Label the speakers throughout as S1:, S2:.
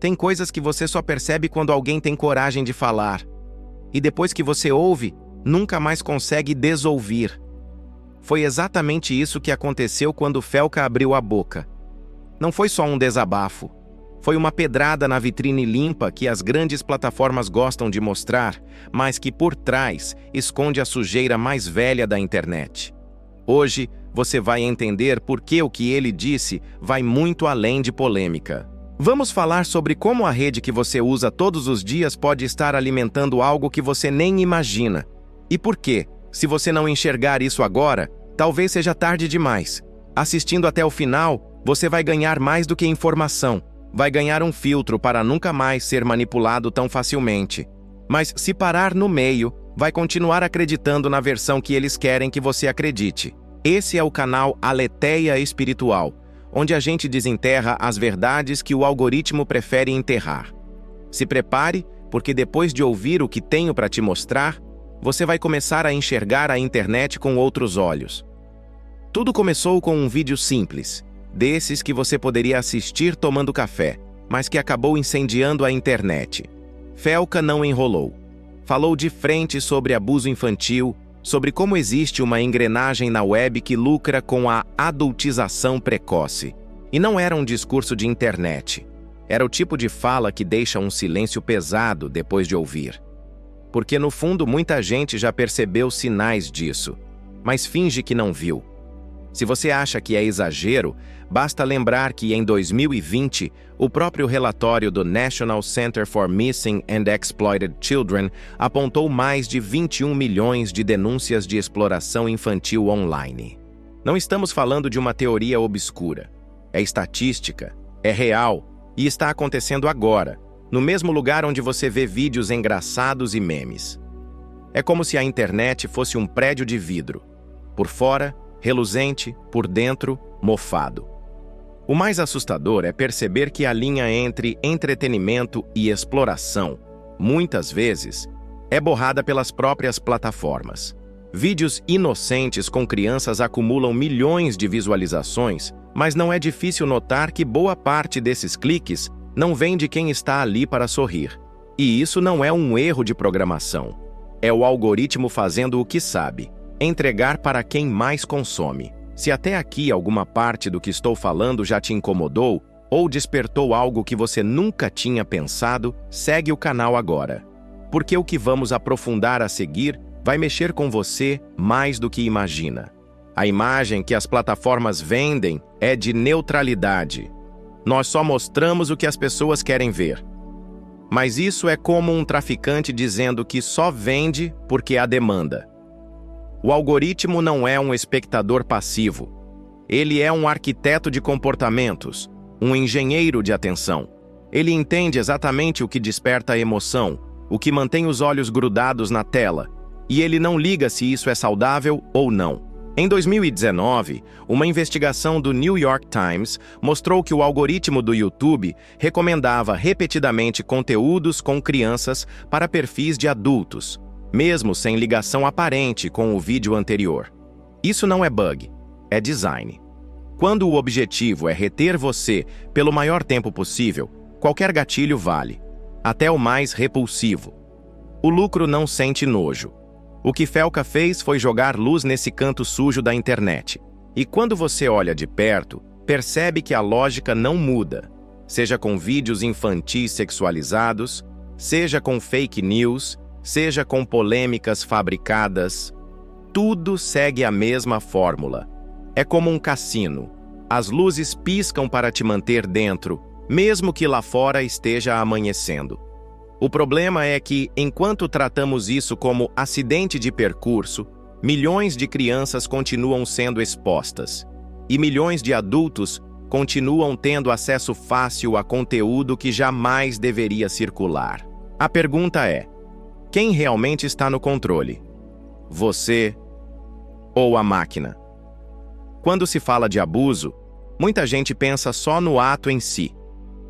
S1: Tem coisas que você só percebe quando alguém tem coragem de falar. E depois que você ouve, nunca mais consegue desouvir. Foi exatamente isso que aconteceu quando Felca abriu a boca. Não foi só um desabafo. Foi uma pedrada na vitrine limpa que as grandes plataformas gostam de mostrar, mas que por trás esconde a sujeira mais velha da internet. Hoje, você vai entender por que o que ele disse vai muito além de polêmica. Vamos falar sobre como a rede que você usa todos os dias pode estar alimentando algo que você nem imagina. E por quê? Se você não enxergar isso agora, talvez seja tarde demais. Assistindo até o final, você vai ganhar mais do que informação. Vai ganhar um filtro para nunca mais ser manipulado tão facilmente. Mas se parar no meio, vai continuar acreditando na versão que eles querem que você acredite. Esse é o canal Aletheia Espiritual, onde a gente desenterra as verdades que o algoritmo prefere enterrar. Se prepare, porque depois de ouvir o que tenho para te mostrar, você vai começar a enxergar a internet com outros olhos. Tudo começou com um vídeo simples, desses que você poderia assistir tomando café, mas que acabou incendiando a internet. Felca não enrolou. Falou de frente sobre abuso infantil, sobre como existe uma engrenagem na web que lucra com a adultização precoce. E não era um discurso de internet. Era o tipo de fala que deixa um silêncio pesado depois de ouvir. Porque no fundo muita gente já percebeu sinais disso, mas finge que não viu. Se você acha que é exagero, basta lembrar que em 2020, o próprio relatório do National Center for Missing and Exploited Children apontou mais de 21 milhões de denúncias de exploração infantil online. Não estamos falando de uma teoria obscura. É estatística, é real e está acontecendo agora, no mesmo lugar onde você vê vídeos engraçados e memes. É como se a internet fosse um prédio de vidro. Por fora, reluzente, por dentro, mofado. O mais assustador é perceber que a linha entre entretenimento e exploração, muitas vezes, é borrada pelas próprias plataformas. Vídeos inocentes com crianças acumulam milhões de visualizações, mas não é difícil notar que boa parte desses cliques não vem de quem está ali para sorrir. E isso não é um erro de programação. É o algoritmo fazendo o que sabe: entregar para quem mais consome. Se até aqui alguma parte do que estou falando já te incomodou ou despertou algo que você nunca tinha pensado, segue o canal agora. Porque o que vamos aprofundar a seguir vai mexer com você mais do que imagina. A imagem que as plataformas vendem é de neutralidade. Nós só mostramos o que as pessoas querem ver. Mas isso é como um traficante dizendo que só vende porque há demanda. O algoritmo não é um espectador passivo. Ele é um arquiteto de comportamentos, um engenheiro de atenção. Ele entende exatamente o que desperta a emoção, o que mantém os olhos grudados na tela, e ele não liga se isso é saudável ou não. Em 2019, uma investigação do New York Times mostrou que o algoritmo do YouTube recomendava repetidamente conteúdos com crianças para perfis de adultos, mesmo sem ligação aparente com o vídeo anterior. Isso não é bug, é design. Quando o objetivo é reter você pelo maior tempo possível, qualquer gatilho vale, até o mais repulsivo. O lucro não sente nojo. O que Felca fez foi jogar luz nesse canto sujo da internet. E quando você olha de perto, percebe que a lógica não muda, seja com vídeos infantis sexualizados, seja com fake news, seja com polêmicas fabricadas, tudo segue a mesma fórmula. É como um cassino. As luzes piscam para te manter dentro, mesmo que lá fora esteja amanhecendo. O problema é que, enquanto tratamos isso como acidente de percurso, milhões de crianças continuam sendo expostas, e milhões de adultos continuam tendo acesso fácil a conteúdo que jamais deveria circular. A pergunta é: quem realmente está no controle? Você ou a máquina? Quando se fala de abuso, muita gente pensa só no ato em si,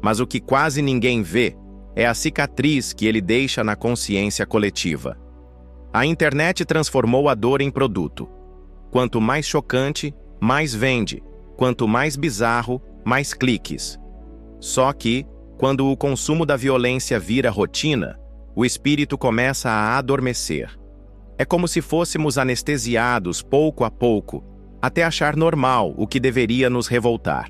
S1: mas o que quase ninguém vê é a cicatriz que ele deixa na consciência coletiva. A internet transformou a dor em produto. Quanto mais chocante, mais vende. Quanto mais bizarro, mais cliques. Só que, quando o consumo da violência vira rotina, o espírito começa a adormecer. É como se fôssemos anestesiados pouco a pouco, até achar normal o que deveria nos revoltar.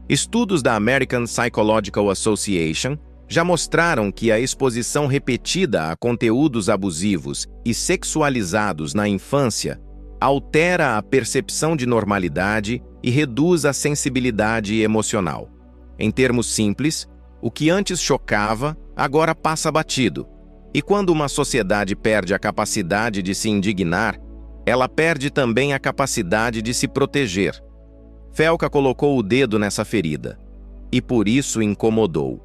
S1: Estudos da American Psychological Association já mostraram que a exposição repetida a conteúdos abusivos e sexualizados na infância altera a percepção de normalidade e reduz a sensibilidade emocional. Em termos simples, o que antes chocava, agora passa batido. E quando uma sociedade perde a capacidade de se indignar, ela perde também a capacidade de se proteger. Felca colocou o dedo nessa ferida, e por isso incomodou.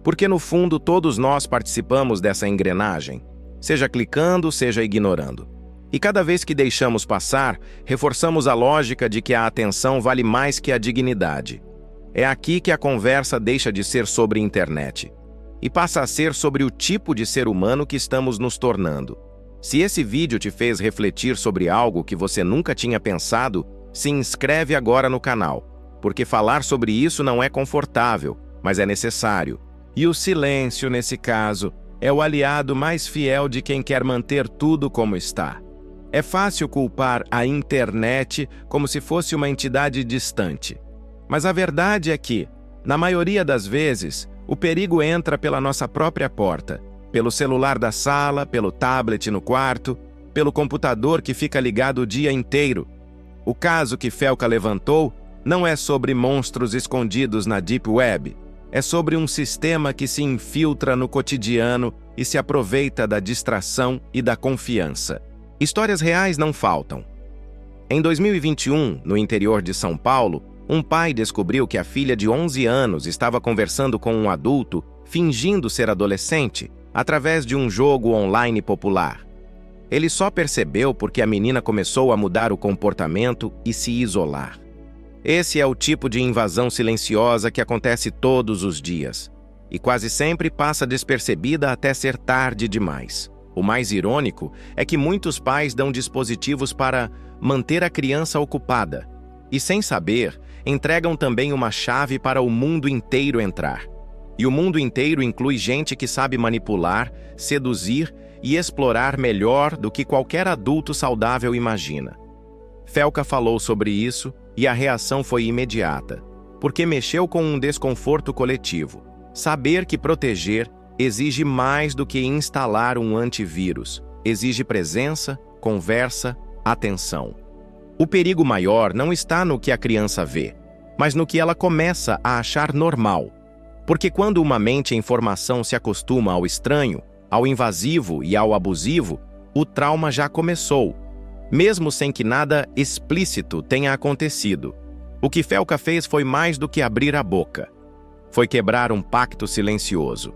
S1: Porque no fundo todos nós participamos dessa engrenagem, seja clicando, seja ignorando. E cada vez que deixamos passar, reforçamos a lógica de que a atenção vale mais que a dignidade. É aqui que a conversa deixa de ser sobre internet e passa a ser sobre o tipo de ser humano que estamos nos tornando. Se esse vídeo te fez refletir sobre algo que você nunca tinha pensado, se inscreve agora no canal, porque falar sobre isso não é confortável, mas é necessário. E o silêncio, nesse caso, é o aliado mais fiel de quem quer manter tudo como está. É fácil culpar a internet como se fosse uma entidade distante. Mas a verdade é que, na maioria das vezes, o perigo entra pela nossa própria porta, pelo celular da sala, pelo tablet no quarto, pelo computador que fica ligado o dia inteiro. O caso que Felca levantou não é sobre monstros escondidos na Deep Web, é sobre um sistema que se infiltra no cotidiano e se aproveita da distração e da confiança. Histórias reais não faltam. Em 2021, no interior de São Paulo, um pai descobriu que a filha de 11 anos estava conversando com um adulto, fingindo ser adolescente, através de um jogo online popular. Ele só percebeu porque a menina começou a mudar o comportamento e se isolar. Esse é o tipo de invasão silenciosa que acontece todos os dias, e quase sempre passa despercebida até ser tarde demais. O mais irônico é que muitos pais dão dispositivos para manter a criança ocupada, e sem saber, entregam também uma chave para o mundo inteiro entrar. E o mundo inteiro inclui gente que sabe manipular, seduzir e explorar melhor do que qualquer adulto saudável imagina. Felca falou sobre isso e a reação foi imediata, porque mexeu com um desconforto coletivo. Saber que proteger exige mais do que instalar um antivírus, exige presença, conversa, atenção. O perigo maior não está no que a criança vê, mas no que ela começa a achar normal. Porque quando uma mente em formação se acostuma ao estranho, ao invasivo e ao abusivo, o trauma já começou, mesmo sem que nada explícito tenha acontecido. O que Felca fez foi mais do que abrir a boca. Foi quebrar um pacto silencioso.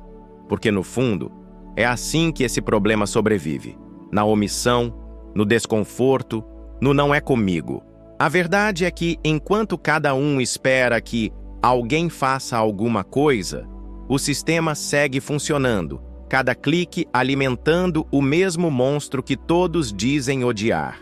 S1: Porque, no fundo, é assim que esse problema sobrevive. Na omissão, no desconforto, no não é comigo. A verdade é que, enquanto cada um espera que alguém faça alguma coisa, o sistema segue funcionando, cada clique alimentando o mesmo monstro que todos dizem odiar.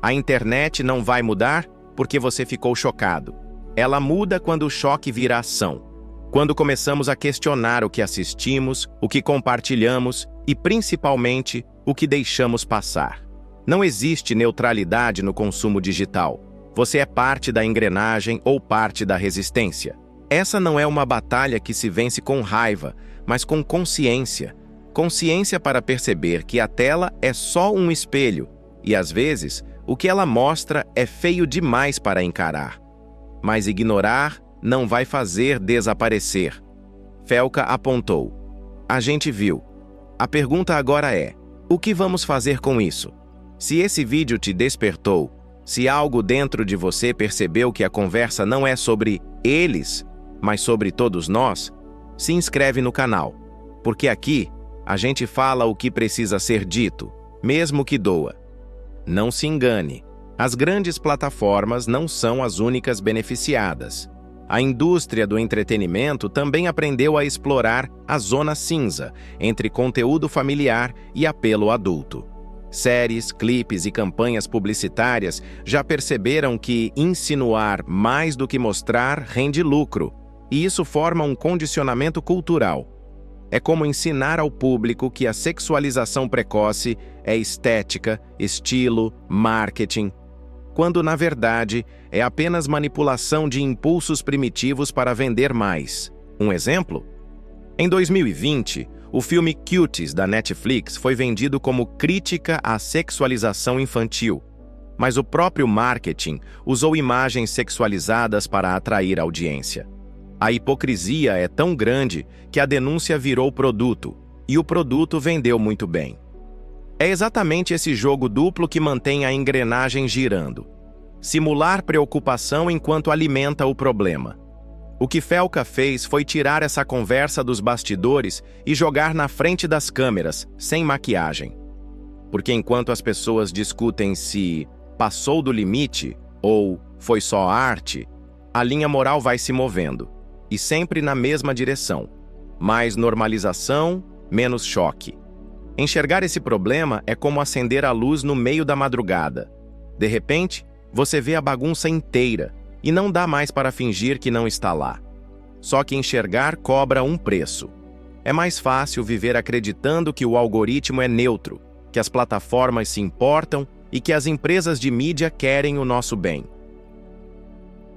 S1: A internet não vai mudar porque você ficou chocado. Ela muda quando o choque vira ação. Quando começamos a questionar o que assistimos, o que compartilhamos e, principalmente, o que deixamos passar. Não existe neutralidade no consumo digital. Você é parte da engrenagem ou parte da resistência. Essa não é uma batalha que se vence com raiva, mas com consciência. Consciência para perceber que a tela é só um espelho e, às vezes, o que ela mostra é feio demais para encarar. Mas ignorar não vai fazer desaparecer. Felca apontou. A gente viu. A pergunta agora é: o que vamos fazer com isso? Se esse vídeo te despertou, se algo dentro de você percebeu que a conversa não é sobre eles, mas sobre todos nós, se inscreve no canal, porque aqui a gente fala o que precisa ser dito, mesmo que doa. Não se engane, as grandes plataformas não são as únicas beneficiadas. A indústria do entretenimento também aprendeu a explorar a zona cinza entre conteúdo familiar e apelo adulto. Séries, clipes e campanhas publicitárias já perceberam que insinuar mais do que mostrar rende lucro. e isso forma um condicionamento cultural. É como ensinar ao público que a sexualização precoce é estética, estilo, marketing, quando na verdade é apenas manipulação de impulsos primitivos para vender mais. Um exemplo? Em 2020, o filme Cuties da Netflix foi vendido como crítica à sexualização infantil, mas o próprio marketing usou imagens sexualizadas para atrair audiência. A hipocrisia é tão grande que a denúncia virou produto, e o produto vendeu muito bem. É exatamente esse jogo duplo que mantém a engrenagem girando. Simular preocupação enquanto alimenta o problema. O que Felca fez foi tirar essa conversa dos bastidores e jogar na frente das câmeras, sem maquiagem. Porque enquanto as pessoas discutem se passou do limite ou foi só arte, a linha moral vai se movendo, e sempre na mesma direção. Mais normalização, menos choque. Enxergar esse problema é como acender a luz no meio da madrugada. De repente, você vê a bagunça inteira e não dá mais para fingir que não está lá. Só que enxergar cobra um preço. É mais fácil viver acreditando que o algoritmo é neutro, que as plataformas se importam e que as empresas de mídia querem o nosso bem.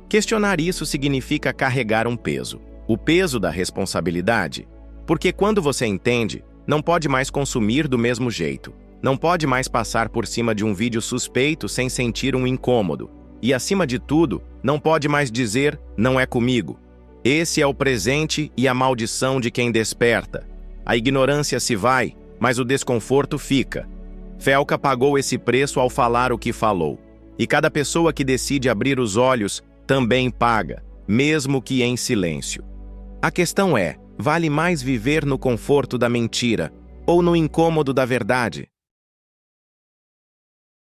S1: Questionar isso significa carregar um peso. O peso da responsabilidade. Porque quando você entende, não pode mais consumir do mesmo jeito. Não pode mais passar por cima de um vídeo suspeito sem sentir um incômodo. E, acima de tudo, não pode mais dizer, não é comigo. Esse é o presente e a maldição de quem desperta. A ignorância se vai, mas o desconforto fica. Felca pagou esse preço ao falar o que falou. E cada pessoa que decide abrir os olhos também paga, mesmo que em silêncio. A questão é, vale mais viver no conforto da mentira ou no incômodo da verdade?